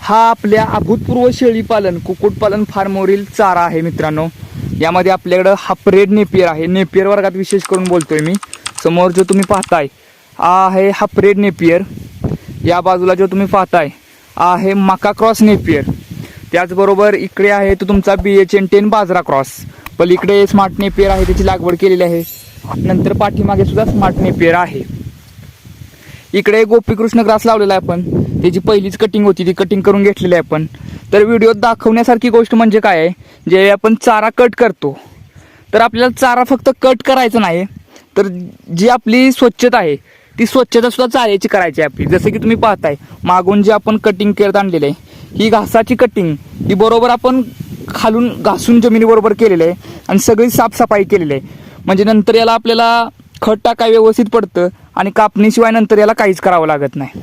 हा आपल्या अभूतपूर्व शेळीपालन कुक्कुटपालन फार्मवरील चारा आहे मित्रांनो। यामध्ये आपल्याकडं हाफ-रेड नेपियर आहे, नेपियर वर्गात विशेष करून बोलतोय मी। समोर जो तुम्ही पाहताय हा आहे हाफ-रेड नेपियर, या बाजूला जो तुम्ही पाहताय हा आहे मका क्रॉस नेपियर, त्याचबरोबर इकडे आहे तो तुमचा BHN 10 बाजरा क्रॉस, पलीकडे स्मार्ट नेपियर आहे, त्याची लागवड केलेली आहे। नंतर पाठीमागे सुद्धा स्मार्ट नेपियर आहे। इकडे गोपीकृष्ण ग्रास लावलेला आहे आपण, त्याची पहिलीच कटिंग होती, ती कटिंग करून घेतलेली आहे आपण। तर व्हिडिओत दाखवण्यासारखी गोष्ट म्हणजे काय आहे, जे आपण चारा कट करतो तर आपल्याला चारा फक्त कट करायचं नाही, तर जी आपली स्वच्छता आहे ती स्वच्छता सुद्धा चाऱ्याची करायची आहे आपली। जसं की तुम्ही पाहताय मागून जे आपण कटिंग करत आणलेलं आहे, ही घासाची कटिंग ही बरोबर आपण खालून घासून जमिनी बरोबर केलेलं आहे आणि सगळी साफसफाई केलेली आहे, म्हणजे नंतर याला आपल्याला खत टाकाय व्यवस्थित पडतं आणि कापणीशिवाय नंतर याला काहीच करावं लागत नाही।